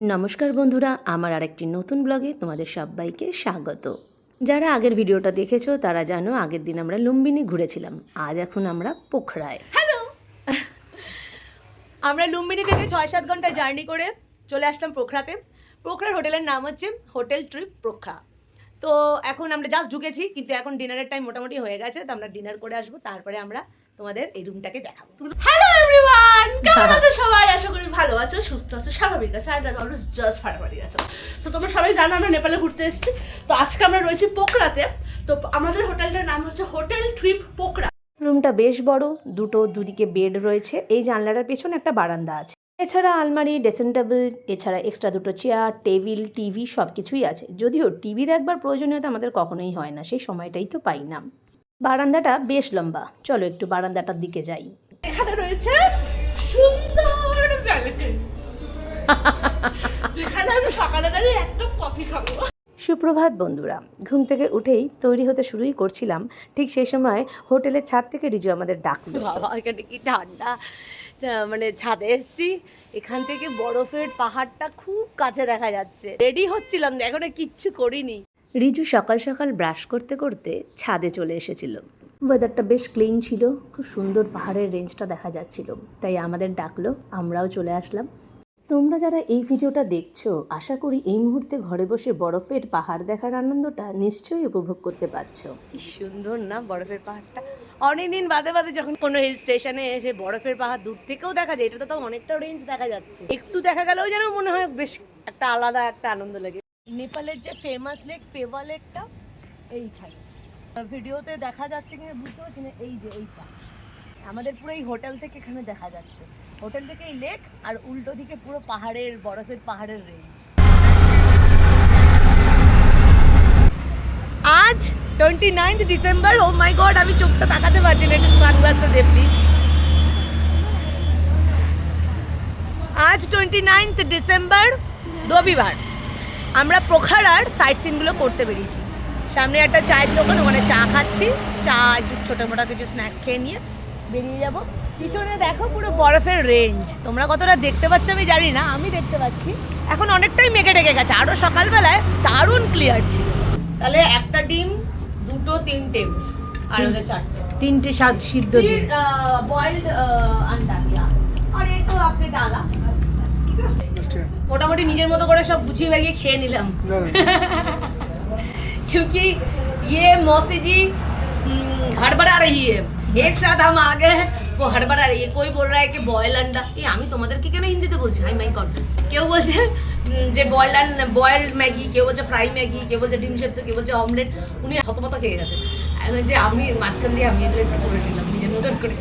নমস্কার বন্ধুরা, আমার আরেকটি নতুন ব্লগে তোমাদের সবাইকে স্বাগত। যারা আগের ভিডিওটা দেখেছো তারা জানো আগের দিন আমরা লুম্বিনী ঘুরেছিলাম। আজ এখন আমরা পোখরায়। হ্যালো, আমরা লুম্বিনী থেকে ৬-৭ ঘন্টা জার্নি করে চলে আসলাম পোখরাতে। পোখরার হোটেলের নাম হচ্ছে হোটেল ট্রিপ পোখরা। তো এখন আমরা জাস্ট ঢুকেছি, কিন্তু এখন ডিনারের টাইম মোটামুটি হয়ে গেছে, তো আমরা ডিনার করে আসবো, তারপরে আমরা তোমাদের এই রুমটাকে দেখাবো। হ্যালো এভরিওয়ান, কেমন আছো সবাই? আশা করি ভালো আছো, সুস্থ আছো, স্বাভাবিক আছো, আর অলওয়েজ জাস্ট ফাটাফাটি আছো। তো তোমরা সবাই জানো আমরা নেপালে ঘুরতে এসেছি। তো আজকে আমরা রয়েছি পোখরাতে। তো আমাদের হোটেলটার নাম হচ্ছে হোটেল ট্রিপ পোখরা। রুমটা বেশ বড়, দুদিকে বেড রয়েছে, এই জানলাটার পেছনে একটা বারান্দা আছে। এছাড়া আলমারি, ড্রেসিং টেবিল, এছাড়া এক্সট্রা দুটো চেয়ার, টেবিল, টিভি সব কিছুই আছে। যদিও টিভি দেখবার প্রয়োজনীয়তা আমাদের কখনোই হয় না, সেই সময়টাই তো পাই না। বারান্দাটা বেশ লম্বা, চলো একটু বারান্দাটার দিকে যাই। এখানে রয়েছে সুন্দর ব্যালকনি, যেখানে আমি সকালে দাঁড়িয়ে এক কাপ কফি খাবো। সুপ্রভাত বন্ধুরা, ঘুম থেকে উঠেই তৈরি হতে শুরুই করছিলাম, ঠিক সেই সময় হোটেলের ছাদ থেকে রিজু আমাদের ডাকলো। বাবা, এখানে কি ঠান্ডা! মানে ছাদে এসছি, এখান থেকে বরফের পাহাড়টা খুব কাছে দেখা যাচ্ছে। রেডি হচ্ছিলাম, এখনো কিচ্ছু করিনি। রিজু সকাল সকাল ব্রাশ করতে করতে ছাদে চলে এসেছিল। ওয়েদারটা বেশ ক্লিন ছিল, খুব সুন্দর পাহাড়ের রেঞ্জটা দেখা যাচ্ছিল, তাই আমাদের ডাকলো, আমরাও চলে আসলাম। তোমরা যারা এই ভিডিওটা দেখছো, আশা করি এই মুহূর্তে ঘরে বসে বরফের পাহাড় দেখার আনন্দটা নিশ্চয়ই উপভোগ করতে পারছো। কি সুন্দর না বরফের পাহাড়টা! অনেকদিন বাদে বাদে যখন কোনো হিল স্টেশনে এসে বরফের পাহাড় দূর থেকেও দেখা যায়, এটা তো অনেকটা রেঞ্জ দেখা যাচ্ছে। একটু দেখা গেলেও যেন মনে হয় বেশ একটা আলাদা একটা আনন্দ লাগে। নেপালের যে ফেমাস লেক পেভা লেকটা এইখানে ভিডিওতে দেখা যাচ্ছে কিনা বুঝতে পারছি না। এই যে এইটা আমাদের পুরো এই হোটেল থেকে এখানে দেখা যাচ্ছে, হোটেল থেকে এই লেক, আর উল্টো দিকে পুরো পাহাড়ের বরফের পাহাড়ের রেঞ্জ। আজ 29 ডিসেম্বর। ও মাই গড, আমি চোখটা তাকাতে পারছি না, একটু সানগ্লাসটা দে প্লিজ। আজ 29 ডিসেম্বর, রবিবার। আমরা পোখরার সাইট সিনগুলো করতে বেরিয়েছি। সামনে একটা চায়ের দোকান, ওখানে চা খাচ্ছি, চা একটু ছোটো মোটা কিছু স্ন্যাক্স খেয়ে নিয়ে বেরিয়ে যাব। পিছনে দেখো পুরো বরফের রেঞ্জ, তোমরা কতটা দেখতে পাচ্ছ আমি জানি না, আমি দেখতে পাচ্ছি। এখন অনেকটাই মেঘে ডেকে গেছে, আরও সকালবেলায় দারুণ ক্লিয়ার ছিল। তাহলে একটা ডিম, দুটো, তিনটে, আর ওদের তিনটে সিদ্ধ ডিম, বয়েলড আন্ডা দিয়া, আর এই তো আপনি ডালা। মোটামুটি নিজের মতো করে সব গুছিয়ে বাগিয়ে খেয়ে নিলাম। क्योंकि ये मौसी जी हड़बड़ा रही है, एक साथ हम आ गए हैं, वो हड़बड़ा रही है। कोई बोल रहा है कि बॉयल अंडा, ये আমি তোমাদেরকে কেন হিন্দিতে বলছি, হাই মাই গড। কেউ বলছে যে বয়েলড ম্যাগি, কেউ বলছে ফ্রাই ম্যাগি, কেউ বলছে ডিম সেদ্ধ, কেউ বলছে অমলেট। উনি হতপতা খেয়ে গেছে। আমি বলছি আমি মাঝখান দিয়ে আমি এগুলো একটু করে নিলাম নিজের মতন করে।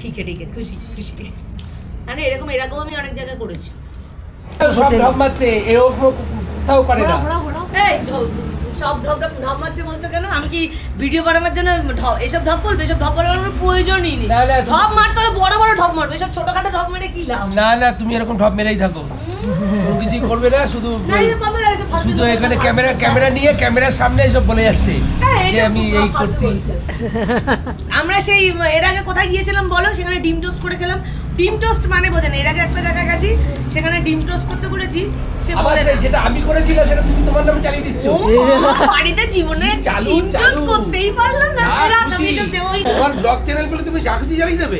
ঠিক আছে খুশি খুশি। মানে এরকম আমি অনেক জায়গায় করেছি। সব ঢপ মারছে, এরকম কোথাও করে না। এই সব ঢপ মারছে বলছো কেন? আমি কি ভিডিও বানানোর জন্য এসব ঢপ বলবে? এসব ঢপ বলার কোনো প্রয়োজনই নেই। ঢপ মারতে হলে বড় বড় ঢপ মারবে, এসব ছোটখাটো ঢপ মেরে কি লাভ? না তুমি এরকম ঢপ মেরেই থাকো, কোনো কিছুই করবে না, শুধু এখানে ক্যামেরা নিয়ে ক্যামেরার সামনে এসব বলে যাচ্ছে যে আমি এই করছি। আমরা সেই এর আগে কোথায় গিয়েছিলাম বলো? সেখানে ডিম টোস্ট করে খেলাম। ডিম টোস্ট মানে বোঝেন, এর আগে একটা জায়গায় গেছি, সেখানে ডিম টোস্ট করতে বলেছি, সে বলে যেটা আমি করেছিলাম সেটা তুমি তোমার নামে চালিয়ে দিচ্ছ। বাড়িতে জীবনে ডিম টোস্ট করতেই পারলাম না। তোমার ব্লগ চ্যানেল বলে তুমি যা খুশি চালিয়ে দেবে।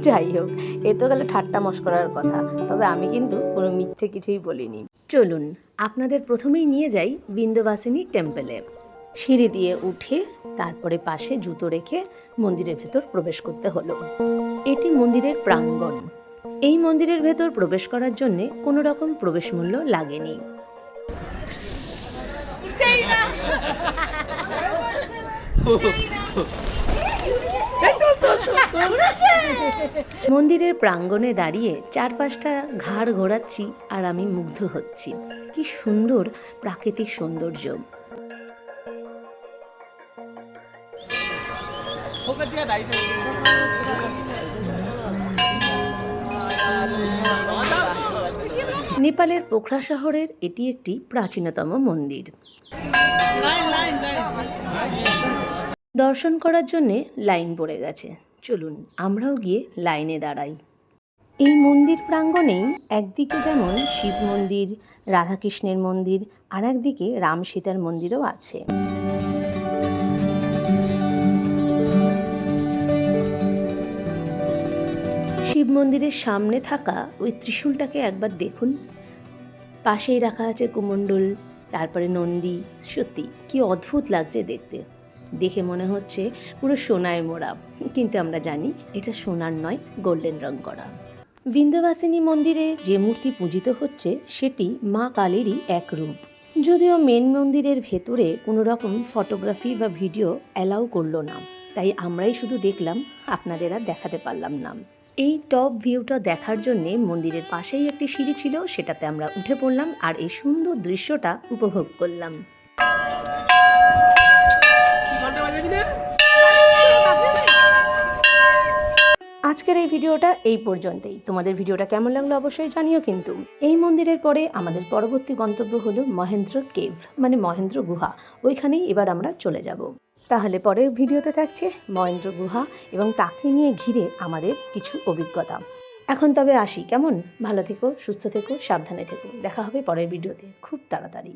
যাই হোক, এ তো গেল ঠাট্টা মশকরার কথা, তবে আমি কিন্তু কোনো মিথ্যে কিছুই বলিনি। চলুন আপনাদের প্রথমেই নিয়ে যাই বিন্ধ্যবাসিনী টেম্পলে। সিঁড়ি দিয়ে উঠে তারপরে পাশে জুতো রেখে মন্দিরের ভেতর প্রবেশ করতে হলো। এটি মন্দিরের প্রাঙ্গণ। এই মন্দিরের ভেতর প্রবেশ করার জন্যে কোনো রকম প্রবেশ মূল্য লাগেনি। মন্দিরের প্রাঙ্গণে দাঁড়িয়ে চারপাশটা ঘাড় ঘোরাচ্ছি আর আমি মুগ্ধ হচ্ছি। কি সুন্দর প্রাকৃতিক সৌন্দর্য। নেপালের পোখরা শহরের এটি একটি প্রাচীনতম মন্দির। দর্শন করার জন্যে লাইন পড়ে গেছে, চলুন আমরাও গিয়ে লাইনে দাঁড়াই। এই মন্দির প্রাঙ্গণেই একদিকে যেমন শিব মন্দির, রাধাকৃষ্ণের মন্দির, আর একদিকে রাম সীতার মন্দিরও আছে। শিব মন্দিরের সামনে থাকা ওই ত্রিশূলটাকে একবার দেখুন, পাশেই রাখা আছে কুমণ্ডল, তারপরে নন্দী। সত্যি কি অদ্ভুত লাগছে দেখতে, দেখে মনে হচ্ছে পুরো সোনায় মোড়া, কিন্তু আমরা জানি এটা সোনার নয়, গোল্ডেন রং করা। বিন্ধ্যবাসিনী মন্দিরে যে মূর্তি পূজিত হচ্ছে সেটি মা কালীরই এক রূপ। যদিও মেন মন্দিরের ভেতরে কোনো রকম ফটোগ্রাফি বা ভিডিও অ্যালাউ করলো না, তাই আমরাই শুধু দেখলাম, আপনাদের আর দেখাতে পারলাম না। এই টপ ভিউটা দেখার জন্যে মন্দিরের পাশেই একটি সিঁড়ি ছিল, সেটাতে আমরা উঠে পড়লাম আর এই সুন্দর দৃশ্যটা উপভোগ করলাম। আজকের এই ভিডিওটা এই পর্যন্তই। তোমাদের ভিডিওটা কেমন লাগলো অবশ্যই জানিও। কিন্তু এই মন্দিরের পরে আমাদের পরবর্তী গন্তব্য হলো মহেন্দ্র কেভ, মানে মহেন্দ্র গুহা। ওইখানেই এবার আমরা চলে যাব। তাহলে পরের ভিডিওতে থাকছে মহেন্দ্র গুহা এবং তাকে নিয়ে ঘিরে আমাদের কিছু অভিজ্ঞতা। এখন তবে আসি, কেমন? ভালো থেকো, সুস্থ থেকো, সাবধানে থেকো। দেখা হবে পরের ভিডিওতে খুব তাড়াতাড়ি।